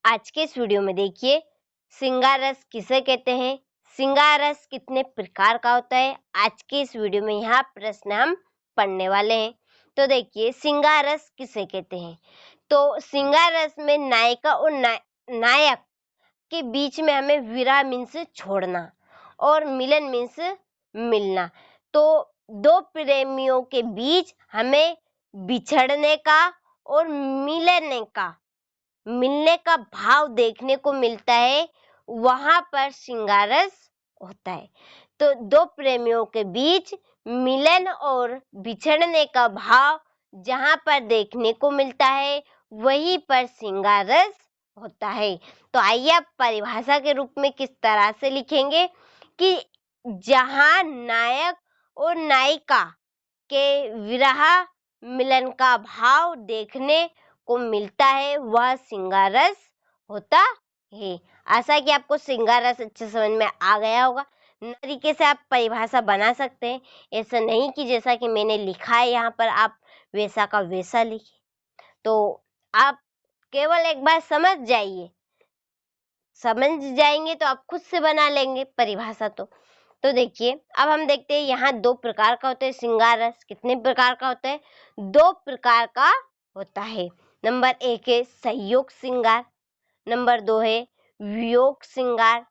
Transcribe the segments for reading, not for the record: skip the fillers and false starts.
आज के इस वीडियो में देखिए श्रृंगार रस किसे कहते हैं, श्रृंगार रस कितने प्रकार का होता है। आज के इस वीडियो में यहाँ प्रश्न हम पढ़ने वाले हैं। तो देखिए श्रृंगार रस किसे कहते हैं। तो श्रृंगार रस में नायिका और नायक के बीच में हमें विरह मीन्स छोड़ना और मिलन मीन्स मिलना। तो दो प्रेमियों के बीच हमें बिछड़ने का और मिलने का भाव देखने को मिलता है, वहां पर श्रृंगार रस होता है। तो दो प्रेमियों के बीच मिलन और बिछड़ने का भाव जहां पर देखने को मिलता है, वहीं पर श्रृंगार रस होता है। तो आइए आप परिभाषा के रूप में किस तरह से लिखेंगे कि जहां नायक और नायिका के विरह मिलन का भाव देखने को मिलता है, वह श्रृंगार रस होता है। आशा है कि आपको श्रृंगार रस अच्छे समझ में आ गया होगा। तरीके से आप परिभाषा बना सकते हैं, ऐसा नहीं कि जैसा कि मैंने लिखा है यहाँ पर आप वैसा का वैसा लिखिए। तो आप केवल एक बार समझ जाएंगे तो आप खुद से बना लेंगे परिभाषा। तो देखिए अब हम देखते हैं यहाँ दो प्रकार का होता है श्रृंगार रस। कितने प्रकार का होता है? दो प्रकार का होता है। नंबर 1 है संयोग श्रृंगार, नंबर 2 है वियोग श्रृंगार।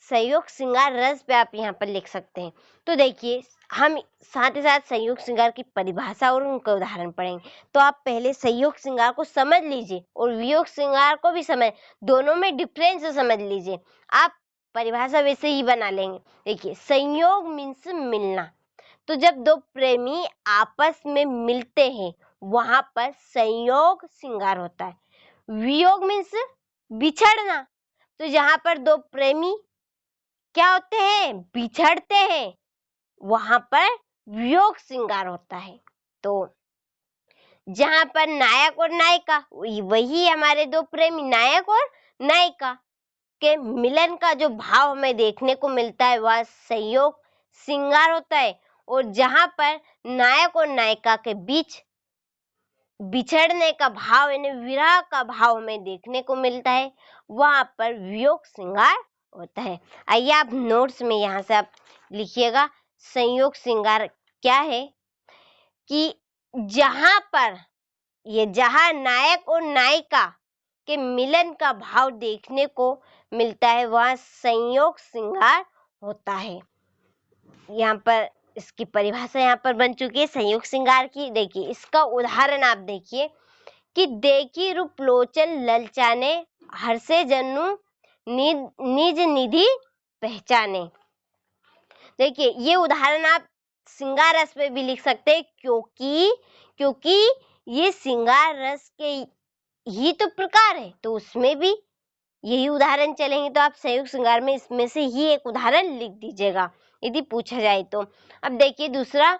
संयोग श्रृंगार रस पे आप यहाँ पर लिख सकते हैं। तो देखिए हम साथ ही साथ संयोग श्रृंगार की परिभाषा और उनका उदाहरण पढ़ेंगे। तो आप पहले संयोग श्रृंगार को समझ लीजिए और वियोग श्रृंगार को भी दोनों में डिफरेंस समझ लीजिए। आप परिभाषा वैसे ही बना लेंगे। देखिए संयोग मीन्स मिलना। तो जब दो प्रेमी आपस में मिलते हैं, वहां पर संयोग श्रृंगार होता है। वियोग मीन्स बिछड़ना। तो जहां पर दो प्रेमी क्या होते हैं? बिछड़ते हैं, वहां पर वियोग श्रृंगार होता है। तो जहां पर नायक और नायिका, वही हमारे दो प्रेमी नायक और नायिका के मिलन का जो भाव हमें देखने को मिलता है, वह संयोग श्रृंगार होता है। और जहां पर नायक और नायिका के बीच बिछड़ने का भाव यानी विरह का भाव हमें देखने को मिलता है, वहां पर वियोग श्रृंगार होता है। आइए आप नोट्स में यहाँ से आप लिखिएगा संयोग श्रृंगार क्या है कि जहां नायक और नायिका के मिलन का भाव देखने को मिलता है, वह संयोग श्रृंगार होता है। यहाँ पर इसकी परिभाषा यहाँ पर बन चुकी है संयोग श्रृंगार की। देखिए इसका उदाहरण आप देखिए कि देखी रूप लोचन ललचाने, हर्षे जन्नु निज निधि पहचाने। देखिए ये उदाहरण आप श्रृंगार रस में भी लिख सकते हैं, क्योंकि ये श्रृंगार रस के ही तो प्रकार है, तो उसमें भी यही उदाहरण चलेंगे। तो आप संयोग श्रृंगार में इसमें से ही एक उदाहरण लिख दीजिएगा यदि पूछा जाए तो। अब देखिए दूसरा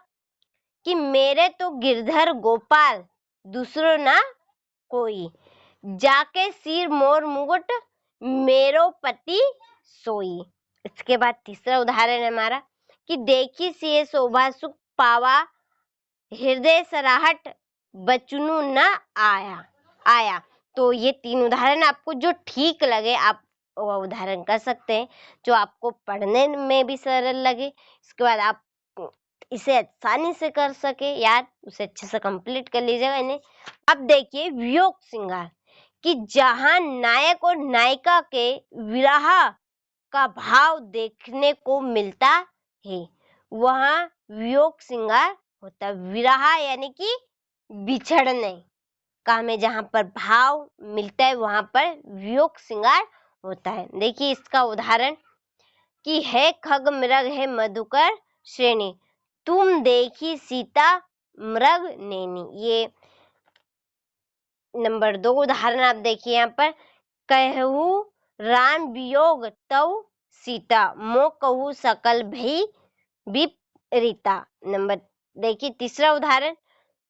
कि मेरे तो गिरधर गोपाल दूसरो ना कोई, जाके सिर मोर मुकुट मेरो पति सोई। इसके बाद तीसरा उदाहरण है हमारा कि देखी सिए शोभा सुख पावा, हृदय सराहट बचनु न आया। तो ये तीन उदाहरण आपको जो ठीक लगे आप वह उदाहरण कर सकते हैं, जो आपको पढ़ने में भी सरल लगे। इसके बाद आप इसे आसानी से कर सके याद, उसे अच्छे से कंप्लीट कर लीजिएगा इन्हें। अब देखिए वियोग श्रृंगार कि जहां नायक और नायिका के विरह का भाव देखने को मिलता है, वहां वियोग श्रृंगार होता है। विरह यानी कि बिछड़ने का हमें जहां पर भाव मिलता है, वहां पर वियोग श्रृंगार होता है। देखिए इसका उदाहरण कि है खग मृग है मधुकर श्रेणी, तुम देखी सीता मृग नैनी। ये नंबर 2 उदाहरण आप देखिए यहाँ पर, कहू राम वियोग तव सीता, मो कहू सकल भई विपरीता। नंबर देखिए तीसरा उदाहरण,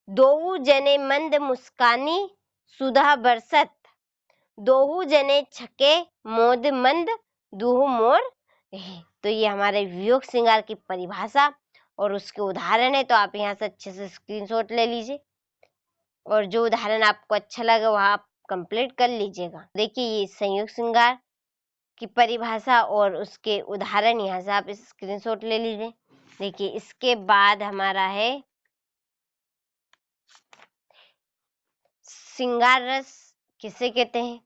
दोहु जने मंद मुस्कानी सुधा बरसत, दोहु जने छके मोद मंद दुहु मोर है। तो ये हमारे वियोग श्रृंगार की परिभाषा और उसके उदाहरण है। तो आप यहाँ से अच्छे से स्क्रीनशॉट ले लीजिए और जो उदाहरण आपको अच्छा लगे वह आप कंप्लीट कर लीजिएगा। देखिए ये संयुक्त श्रृंगार की परिभाषा और उसके उदाहरण यहाँ से आप स्क्रीनशॉट ले लीजिए। देखिए इसके बाद हमारा है श्रृंगार रस किसे कहते हैं,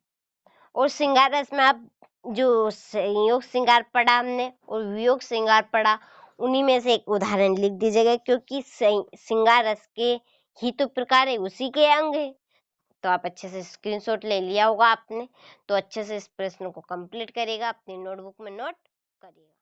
और श्रृंगार रस में आप जो संयोग श्रृंगार पढ़ा हमने और वियोग श्रृंगार पढ़ा, उन्हीं में से एक उदाहरण लिख दीजिएगा, क्योंकि श्रृंगार रस के ही तो प्रकार है, उसी के अंग है। तो आप अच्छे से स्क्रीनशॉट ले लिया होगा आपने, तो अच्छे से इस प्रश्न को कंप्लीट करिएगा, अपनी नोटबुक में नोट करिएगा।